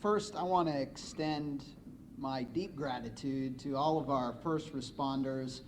First, I want to extend my deep gratitude to all of our first responders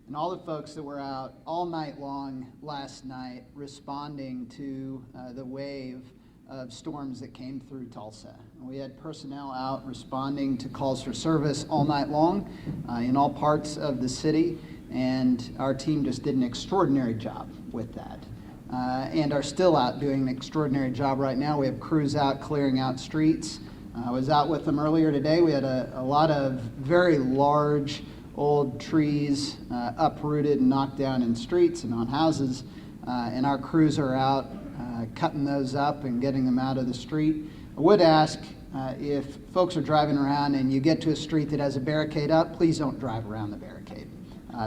and all the folks that were out all night long last night responding to the wave of storms that came through Tulsa. We had personnel out responding to calls for service all night long in all parts of the city, and our team just did an extraordinary job with that. And are still out doing an extraordinary job right now. We have crews out clearing out streets. I was out with them earlier today. We had a lot of very large old trees uprooted and knocked down in streets and on houses, and our crews are out cutting those up and getting them out of the street. I would ask if folks are driving around and you get to a street that has a barricade up, please don't drive around the barricade.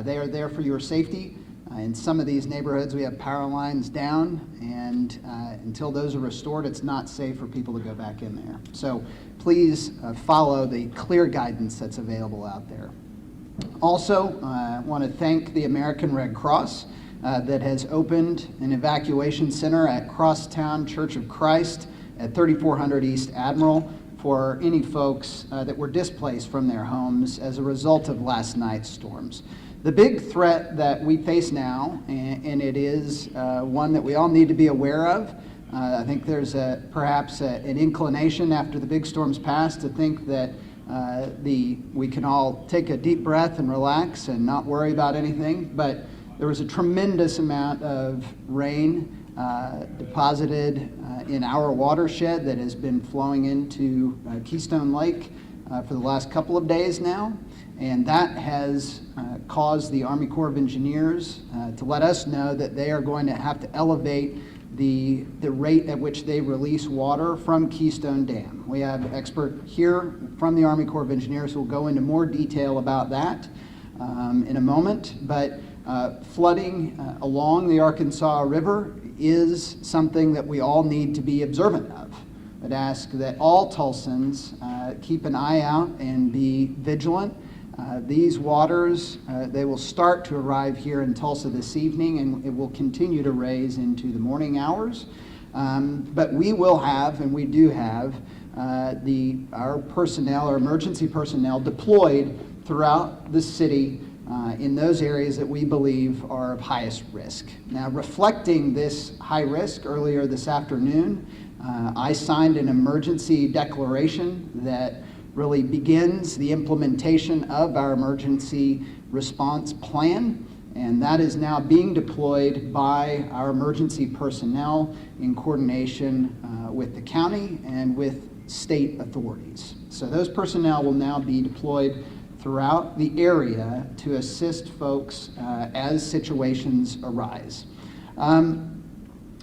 They are there for your safety. In some of these neighborhoods, we have power lines down, and until those are restored, it's not safe for people to go back in there. So please follow the clear guidance that's available out there. Also, I want to thank the American Red Cross that has opened an evacuation center at Crosstown Church of Christ at 3400 East Admiral for any folks that were displaced from their homes as a result of last night's storms. The big threat that we face now, and it is one that we all need to be aware of, I think there's perhaps an inclination after the big storms pass to think that we can all take a deep breath and relax and not worry about anything, but there was a tremendous amount of rain deposited in our watershed that has been flowing into Keystone Lake for the last couple of days now, and that has caused the Army Corps of Engineers to let us know that they are going to have to elevate the rate at which they release water from Keystone Dam. We have an expert here from the Army Corps of Engineers who will go into more detail about that in a moment, but flooding along the Arkansas River is something that we all need to be observant of. I'd ask that all Tulsans keep an eye out and be vigilant. These waters, they will start to arrive here in Tulsa this evening, and it will continue to raise into the morning hours. But we will have, and we do have, our personnel, our emergency personnel deployed throughout the city in those areas that we believe are of highest risk. Now, reflecting this high risk, earlier this afternoon, I signed an emergency declaration that really begins the implementation of our emergency response plan, and that is now being deployed by our emergency personnel in coordination with the county and with state authorities. So those personnel will now be deployed throughout the area to assist folks as situations arise.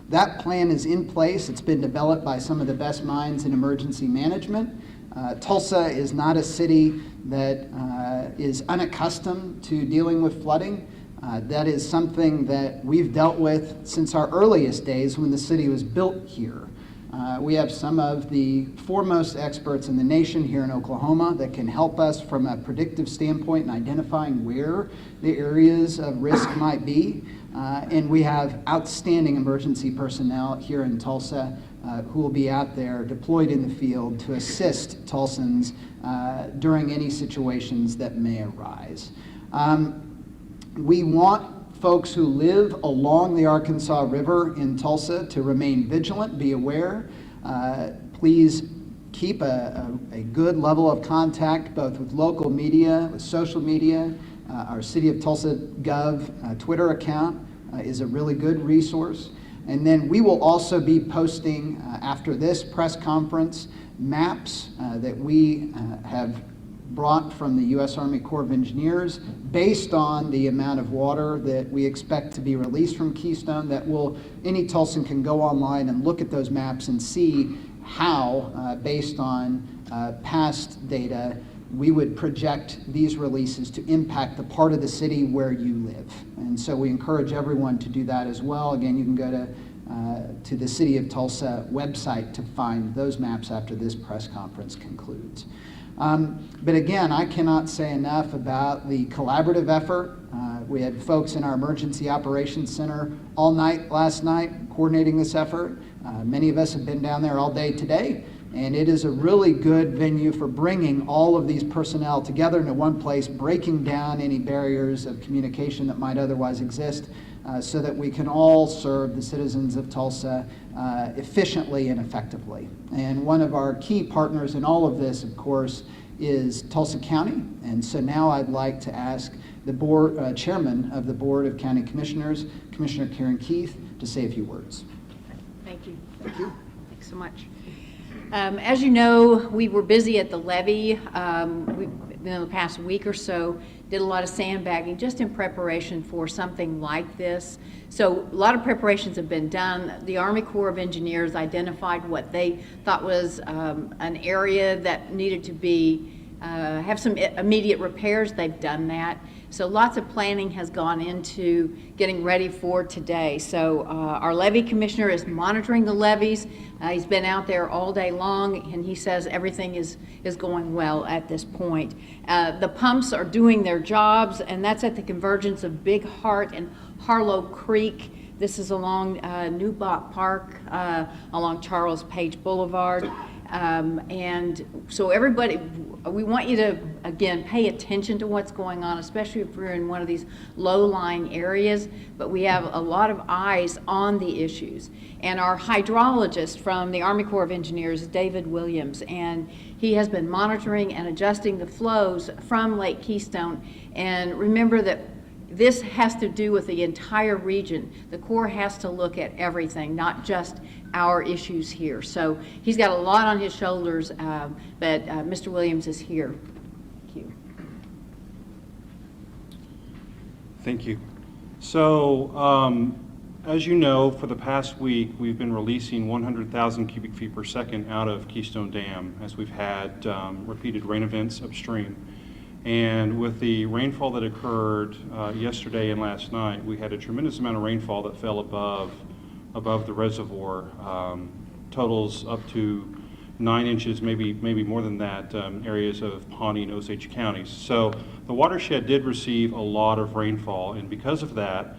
That plan is in place. It's been developed by some of the best minds in emergency management. Tulsa is not a city that is unaccustomed to dealing with flooding. That is something that we've dealt with since our earliest days when the city was built here. We have some of the foremost experts in the nation here in Oklahoma that can help us from a predictive standpoint in identifying where the areas of risk might be. And we have outstanding emergency personnel here in Tulsa who will be out there deployed in the field to assist Tulsans during any situations that may arise. We want folks who live along the Arkansas River in Tulsa to remain vigilant, be aware. Please keep a good level of contact both with local media, with social media. Our City of Tulsa Gov Twitter account is a really good resource. And then we will also be posting after this press conference maps that we have brought from the U.S. Army Corps of Engineers based on the amount of water that we expect to be released from Keystone. That will, any Tulsan can go online and look at those maps and see how, based on past data, we would project these releases to impact the part of the city where you live. And so we encourage everyone to do that as well. Again, you can go to the City of Tulsa website to find those maps after this press conference concludes. But again, I cannot say enough about the collaborative effort. We had folks in our Emergency Operations Center all night last night coordinating this effort. Many of us have been down there all day today. And it is a really good venue for bringing all of these personnel together into one place, breaking down any barriers of communication that might otherwise exist, so that we can all serve the citizens of Tulsa efficiently and effectively. And one of our key partners in all of this, of course, is Tulsa County. And so now I'd like to ask the board, chairman of the Board of County Commissioners, Commissioner Karen Keith, to say a few words. Thank you. Thank you. Thanks so much. As you know, we were busy at the levee. In the past week or so, did a lot of sandbagging just in preparation for something like this. So a lot of preparations have been done. The Army Corps of Engineers identified what they thought was an area that needed to be have some immediate repairs. They've done that. So lots of planning has gone into getting ready for today. So our levee commissioner is monitoring the levees. He's been out there all day long, and he says everything is going well at this point. The pumps are doing their jobs, and that's at the convergence of Big Heart and Harlow Creek. This is along New Bach Park, along Charles Page Boulevard. And so everybody, we want you to, again, pay attention to what's going on, especially if we're in one of these low-lying areas, but we have a lot of eyes on the issues. And our hydrologist from the Army Corps of Engineers is David Williams, and he has been monitoring and adjusting the flows from Lake Keystone. And remember that this has to do with the entire region. The Corps has to look at everything, not just our issues here. So he's got a lot on his shoulders, but Mr. Williams is here. Thank you. Thank you. So, as you know, for the past week, we've been releasing 100,000 cubic feet per second out of Keystone Dam as we've had repeated rain events upstream. And with the rainfall that occurred yesterday and last night, we had a tremendous amount of rainfall that fell above the reservoir, totals up to 9 inches, maybe more than that, areas of Pawnee and Osage counties. So the watershed did receive a lot of rainfall, and because of that,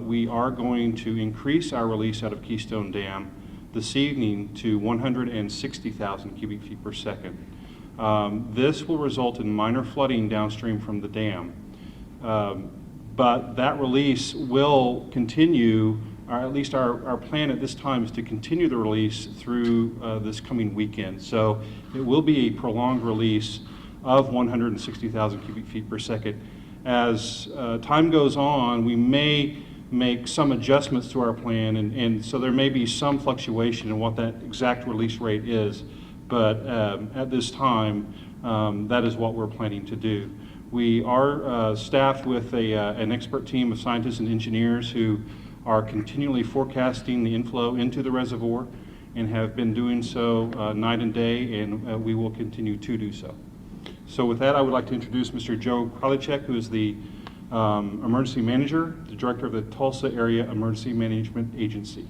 we are going to increase our release out of Keystone Dam this evening to 160,000 cubic feet per second. This will result in minor flooding downstream from the dam, but that release will continue, or at least our plan at this time is to continue the release through this coming weekend. So it will be a prolonged release of 160,000 cubic feet per second. As time goes on, we may make some adjustments to our plan, and so there may be some fluctuation in what that exact release rate is. But at this time, that is what we're planning to do. We are staffed with an expert team of scientists and engineers who are continually forecasting the inflow into the reservoir and have been doing so night and day, and we will continue to do so. So with that, I would like to introduce Mr. Joe Kralichek, who is the emergency manager, the director of the Tulsa Area Emergency Management Agency.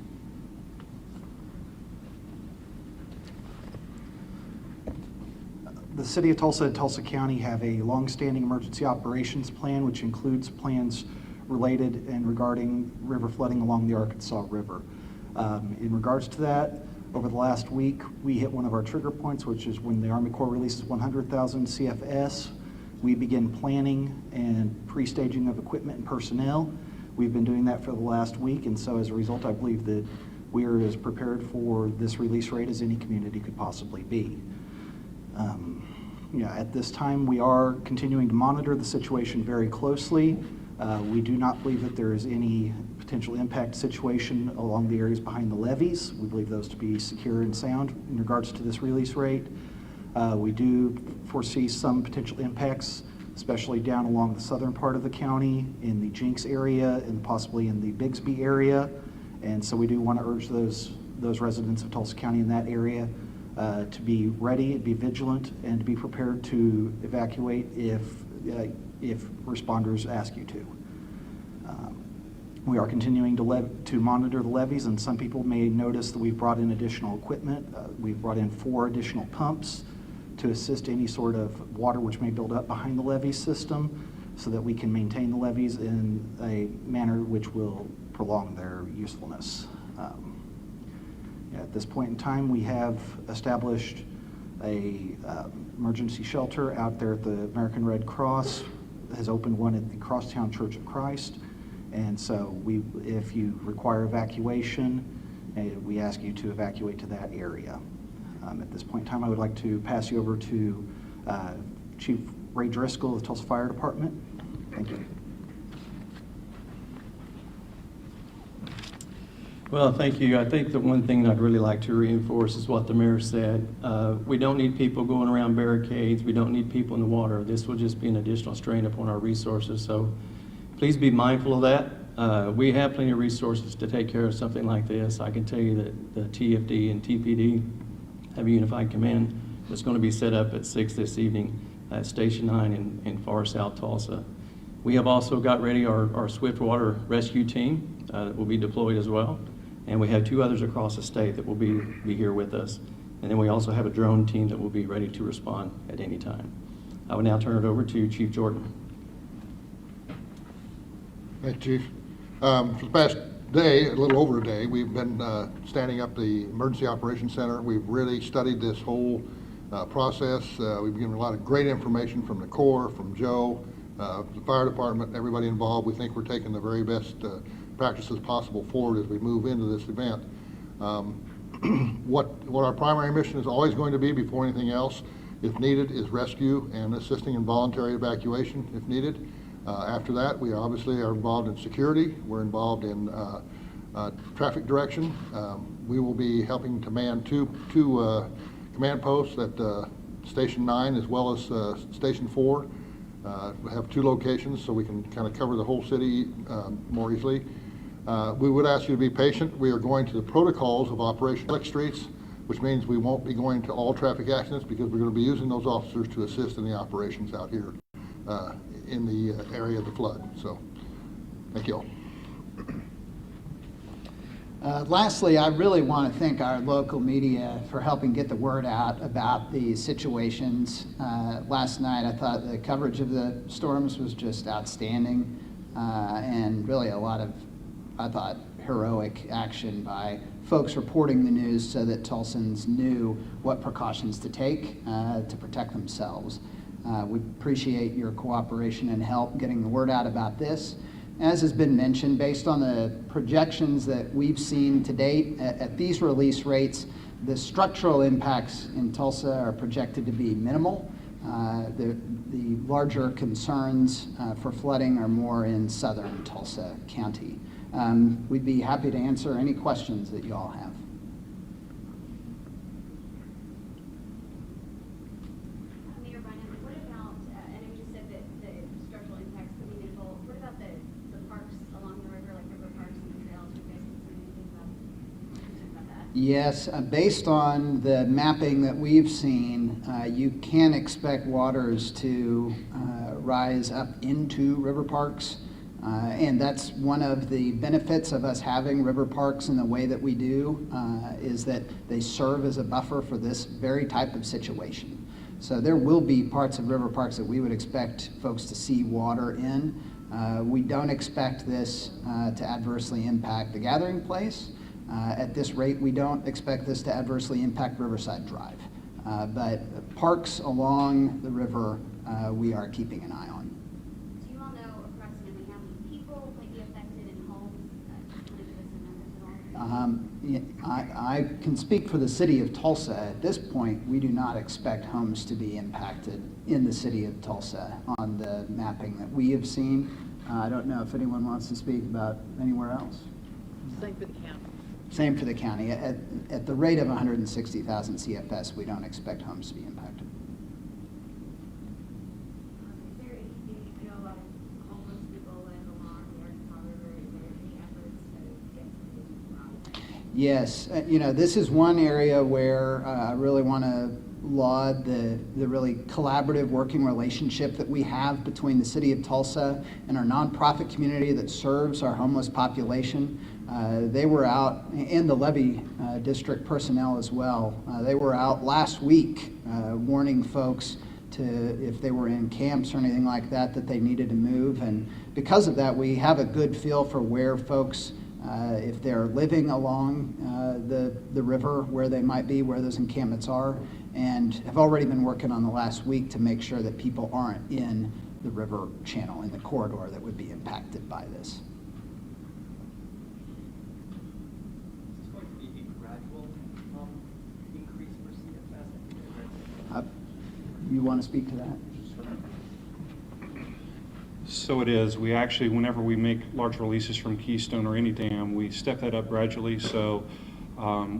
The City of Tulsa and Tulsa County have a long-standing emergency operations plan, which includes plans related and regarding river flooding along the Arkansas River. In regards to that, over the last week, we hit one of our trigger points, which is when the Army Corps releases 100,000 CFS. We begin planning and pre-staging of equipment and personnel. We've been doing that for the last week, and so as a result, I believe that we are as prepared for this release rate as any community could possibly be. At this time, we are continuing to monitor the situation very closely. We do not believe that there is any potential impact situation along the areas behind the levees. We believe those to be secure and sound in regards to this release rate. We do foresee some potential impacts, especially down along the southern part of the county, in the Jinx area, and possibly in the Bigsby area. And so we do want to urge those residents of Tulsa County in that area to be ready, be vigilant, and to be prepared to evacuate if responders ask you to. We are continuing to monitor the levees, and some people may notice that we've brought in additional equipment. We've brought in 4 additional pumps to assist any sort of water which may build up behind the levee system, so that we can maintain the levees in a manner which will prolong their usefulness. At this point in time, we have established a emergency shelter out there at the American Red Cross, has opened one at the Crosstown Church of Christ. And so if you require evacuation, we ask you to evacuate to that area. At this point in time, I would like to pass you over to Chief Ray Driscoll of the Tulsa Fire Department. Thank you. Well, thank you. I think the one thing I'd really like to reinforce is what the mayor said. We don't need people going around barricades. We don't need people in the water. This will just be an additional strain upon our resources. So please be mindful of that. We have plenty of resources to take care of something like this. I can tell you that the TFD and TPD have a unified command that's going to be set up at 6 this evening at Station 9 in far south Tulsa. We have also got ready our swift water rescue team that will be deployed as well. And we have 2 others across the state that will be here with us. And then we also have a drone team that will be ready to respond at any time. I will now turn it over to Chief Jordan. Thank you, Chief. For the past day, a little over a day, we've been standing up the Emergency Operations Center. We've really studied this whole process. We've given a lot of great information from the Corps, from Joe, the fire department, everybody involved. We think we're taking the very best practices possible forward as we move into this event. What our primary mission is always going to be before anything else, if needed, is rescue and assisting in voluntary evacuation if needed. After that, we obviously are involved in security. We're involved in traffic direction. We will be helping to man two command posts at Station 9 as well as Station 4. We have 2 locations so we can kind of cover the whole city more easily. We would ask you to be patient. We are going to the protocols of Operation Select Streets, which means we won't be going to all traffic accidents because we're going to be using those officers to assist in the operations out here in the area of the flood. So, thank you all. Lastly, I really want to thank our local media for helping get the word out about the situations. Last night, I thought the coverage of the storms was just outstanding, and really a lot of, I thought, heroic action by folks reporting the news so that Tulsans knew what precautions to take to protect themselves. We appreciate your cooperation and help getting the word out about this. As has been mentioned, based on the projections that we've seen to date at these release rates, the structural impacts in Tulsa are projected to be minimal. The larger concerns for flooding are more in southern Tulsa County. We'd be happy to answer any questions that you all have. Mayor Bynum, what about, I know you just said that the structural impacts could be minimal. What about the parks along the river, like river parks and trails? You guys can say anything about that? Yes, based on the mapping that we've seen, you can expect waters to rise up into river parks. And that's one of the benefits of us having river parks in the way that we do, is that they serve as a buffer for this very type of situation. So there will be parts of river parks that we would expect folks to see water in. We don't expect this to adversely impact the gathering place. At this rate, we don't expect this to adversely impact Riverside Drive. But parks along the river, we are keeping an eye on. Do you all know approximately how many people might be affected in homes? I can speak for the city of Tulsa. At this point, we do not expect homes to be impacted in the city of Tulsa on the mapping that we have seen. I don't know if anyone wants to speak about anywhere else. Same for the county. Same for the county. At the rate of 160,000 CFS, we don't expect homes to be impacted. Is there anything, I know a lot of homeless people live along the Arkansas River. Is there any efforts to get some of these out? Yes, this is one area where I really want to laud the really collaborative working relationship that we have between the city of Tulsa and our nonprofit community that serves our homeless population. They were out, and the Levy District personnel as well. They were out last week warning folks to, if they were in camps or anything like that, that they needed to move. And because of that, we have a good feel for where folks if they're living along the river where they might be, where those encampments are, and have already been working on the last week to make sure that people aren't in the river channel, in the corridor that would be impacted by this. Is this going to be a gradual increase for CFS? You want to speak to that? So it is. We actually, whenever we make large releases from Keystone or any dam, we step that up gradually. So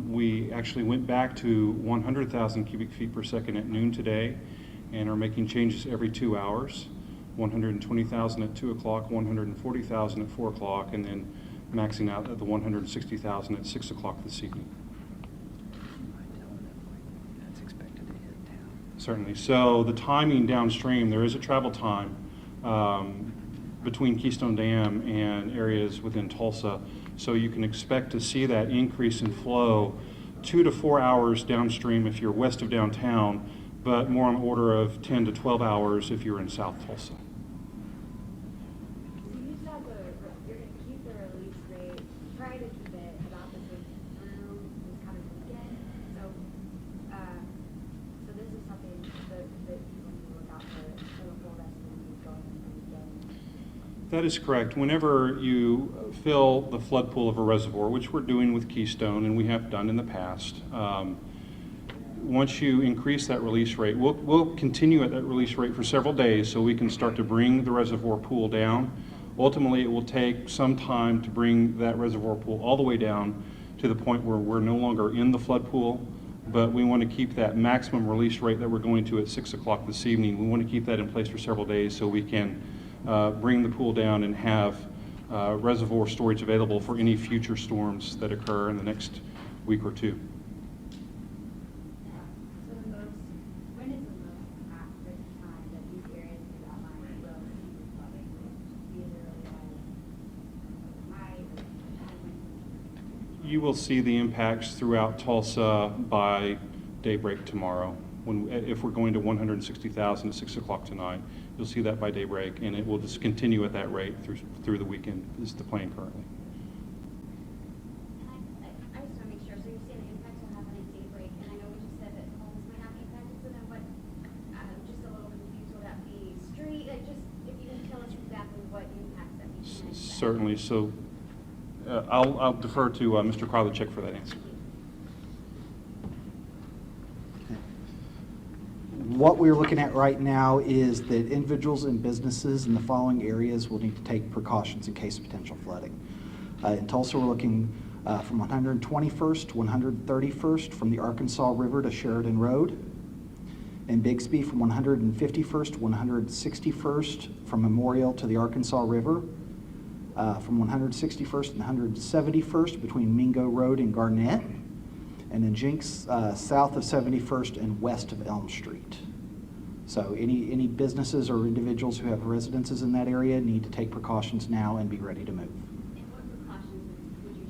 we actually went back to 100,000 cubic feet per second at noon today and are making changes every 2 hours. 120,000 at 2 o'clock, 140,000 at 4 o'clock, and then maxing out at the 160,000 at 6 o'clock this evening. Certainly. So the timing downstream, there is a travel time between Keystone Dam and areas within Tulsa. So you can expect to see that increase in flow 2 to 4 hours downstream if you're west of downtown, but more on the order of 10 to 12 hours if you're in South Tulsa. So you said you're going to keep the release rate, try to keep it about the same through this coming weekend. So this is something that people need to look out for the full rest of the week going into the weekend. That is correct. Whenever you fill the flood pool of a reservoir, which we're doing with Keystone and we have done in the past, once you increase that release rate, we'll continue at that release rate for several days so we can start to bring the reservoir pool down. Ultimately, it will take some time to bring that reservoir pool all the way down to the point where we're no longer in the flood pool, but we want to keep that maximum release rate that we're going to at 6 o'clock this evening. We want to keep that in place for several days so we can bring the pool down and have reservoir storage available for any future storms that occur in the next week or two. So when is the most accurate time that these areas you outlined will see flooding? Be as early as May or You will see the impacts throughout Tulsa by daybreak tomorrow. If we're going to 160,000 at 6 o'clock tonight, you'll see that by daybreak, and it will just continue at that rate through the weekend, is the plan currently. I just want to make sure, so you're saying the impacts will happen at daybreak, and I know we just said that homes might not be impacted, so then what, just a little confused, will that be street, just, if you can tell us exactly what impacts that we can expect? Certainly. So I'll defer to Mr. Kralachek for that answer. What we're looking at right now is that individuals and businesses in the following areas will need to take precautions in case of potential flooding. In Tulsa, we're looking from 121st to 131st from the Arkansas River to Sheridan Road. In Bixby, from 151st to 161st from Memorial to the Arkansas River. From 161st and 171st between Mingo Road and Garnett. And then Jinx south of 71st and west of Elm Street. So any businesses or individuals who have residences in that area need to take precautions now and be ready to move. And what precautions would you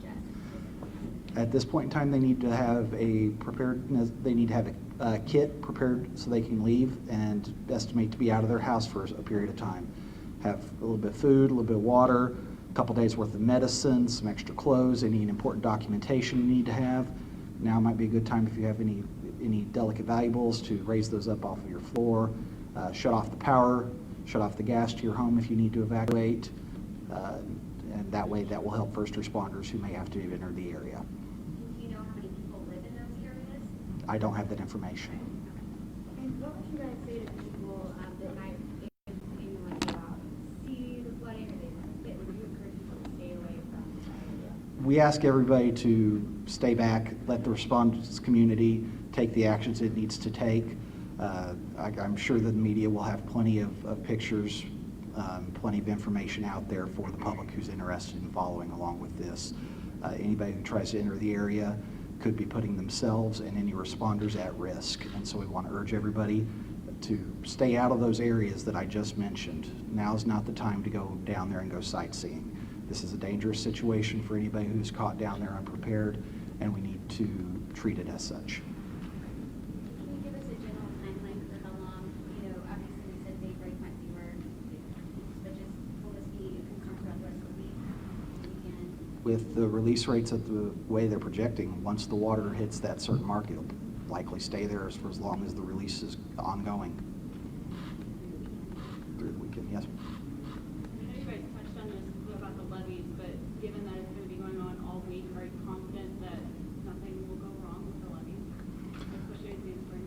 suggest? At this point in time, they need to have a preparedness, they need to have a kit prepared so they can leave and estimate to be out of their house for a period of time. Have a little bit of food, a little bit of water, a couple days worth of medicine, some extra clothes, any important documentation you need to have. Now might be a good time if you have any delicate valuables to raise those up off of your floor. Shut off the power, shut off the gas to your home if you need to evacuate. And that way that will help first responders who may have to enter the area. Do you know how many people live in those areas? I don't have that information. And what would you guys say to people that might, if anyone go out and see the flooding, or they would you encourage people to stay away from that area? We ask everybody to stay back, let the response community take the actions it needs to take. I'm sure that the media will have plenty of pictures, plenty of information out there for the public who's interested in following along with this. Anybody who tries to enter the area could be putting themselves and any responders at risk. And so we want to urge everybody to stay out of those areas that I just mentioned. Now is not the time to go down there and go sightseeing. This is a dangerous situation for anybody who's caught down there unprepared, and we need to treat it as such. Can you give us a general timeline for how long, obviously we said daybreak might be where, but just will this be concurrent throughout the rest of the week, weekend? with the release rates at the way they're projecting, once the water hits that certain mark, it'll likely stay there for as long as the release is ongoing through the weekend. Yes. I know you guys touched on this about the levees, but given that it's going to be going on all week, are you confident that nothing will go wrong with the levees, especially as the spring?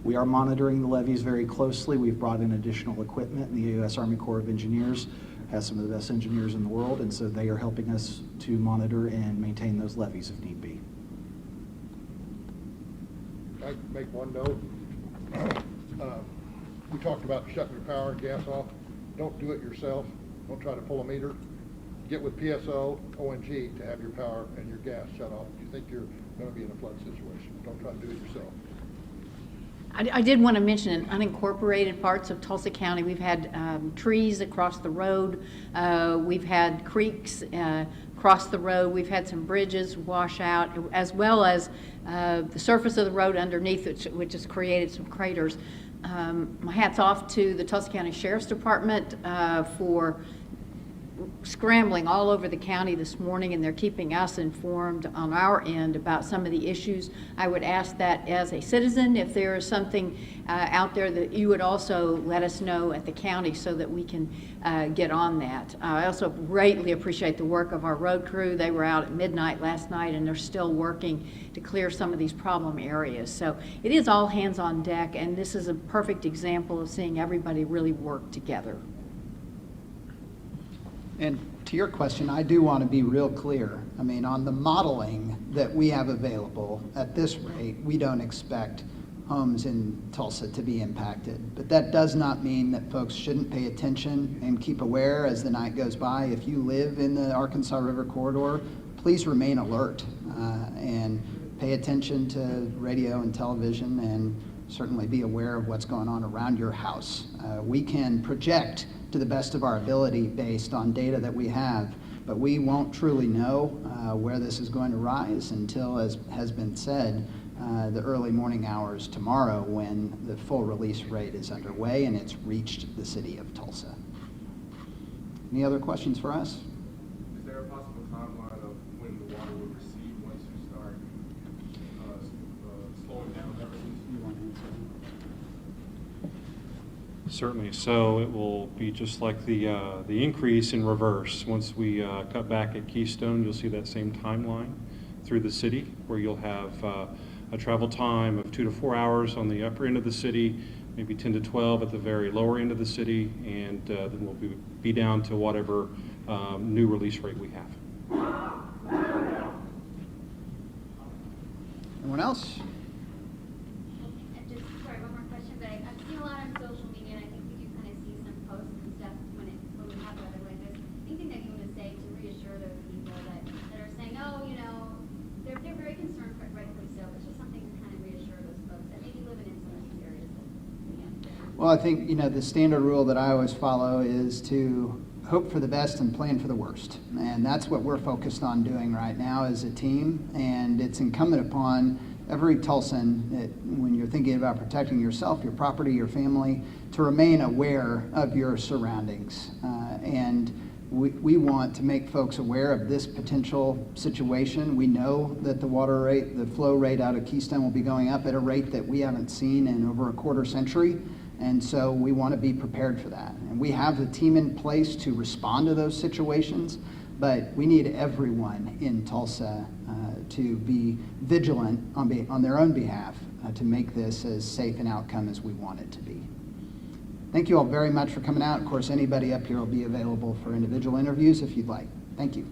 We are monitoring the levees very closely. We've brought in additional equipment, and the U.S. Army Corps of Engineers has some of the best engineers in the world, and so they are helping us to monitor and maintain those levees if need be. Can I make one note? We talked about shutting your power and gas off. Don't do it yourself. Don't try to pull a meter. Get with PSO, ONG to have your power and your gas shut off. If you think you're going to be in a flood situation, don't try to do it yourself. I did want to mention in unincorporated parts of Tulsa County, we've had trees across the road. We've had creeks across the road. We've had some bridges wash out, as well as the surface of the road underneath, which has created some craters. My hat's off to the Tulsa County Sheriff's Department for scrambling all over the county this morning, and they're keeping us informed on our end about some of the issues. I would ask that as a citizen, if there is something out there, that you would also let us know at the county so that we can get on that. I also greatly appreciate the work of our road crew. They were out at midnight last night, and they're still working to clear some of these problem areas. So it is all hands on deck, and this is a perfect example of seeing everybody really work together. And to your question, I do want to be real clear. I mean, on the modeling that we have available at this rate, we don't expect homes in Tulsa to be impacted. But that does not mean that folks shouldn't pay attention and keep aware as the night goes by. If you live in the Arkansas River corridor, please remain alert and pay attention to radio and television, and certainly be aware of what's going on around your house. We can project to the best of our ability based on data that we have, but we won't truly know where this is going to rise until, as has been said, the early morning hours tomorrow, when the full release rate is underway and it's reached the city of Tulsa. Any other questions for us? Is there a possible timeline of when the water will recede once you start slowing down everything? Certainly. So it will be just like the increase in reverse. Once we cut back at Keystone, you'll see that same timeline through the city, where you'll have a travel time of 2 to 4 hours on the upper end of the city, maybe 10 to 12 at the very lower end of the city, and then we'll be down to whatever new release rate we have. Anyone else? And just, sorry, one more question, but I've seen a lot on social media, and I think we do kind of see some posts and stuff when we have weather like this. Anything that you want to say to reassure those people that are saying, oh, you know, they're very concerned, rightfully so, but just something to kind of reassure those folks that maybe living in some of these areas that, Well, I think, the standard rule that I always follow is to hope for the best and plan for the worst. And that's what we're focused on doing right now as a team. And it's incumbent upon every Tulsan, when you're thinking about protecting yourself, your property, your family, to remain aware of your surroundings. And we want to make folks aware of this potential situation. We know that the water rate, the flow rate out of Keystone will be going up at a rate that we haven't seen in over a quarter century. And so we want to be prepared for that. And we have the team in place to respond to those situations, but we need everyone in Tulsa to be vigilant on their own behalf to make this as safe an outcome as we want it to be. Thank you all very much for coming out. Of course, anybody up here will be available for individual interviews if you'd like. Thank you.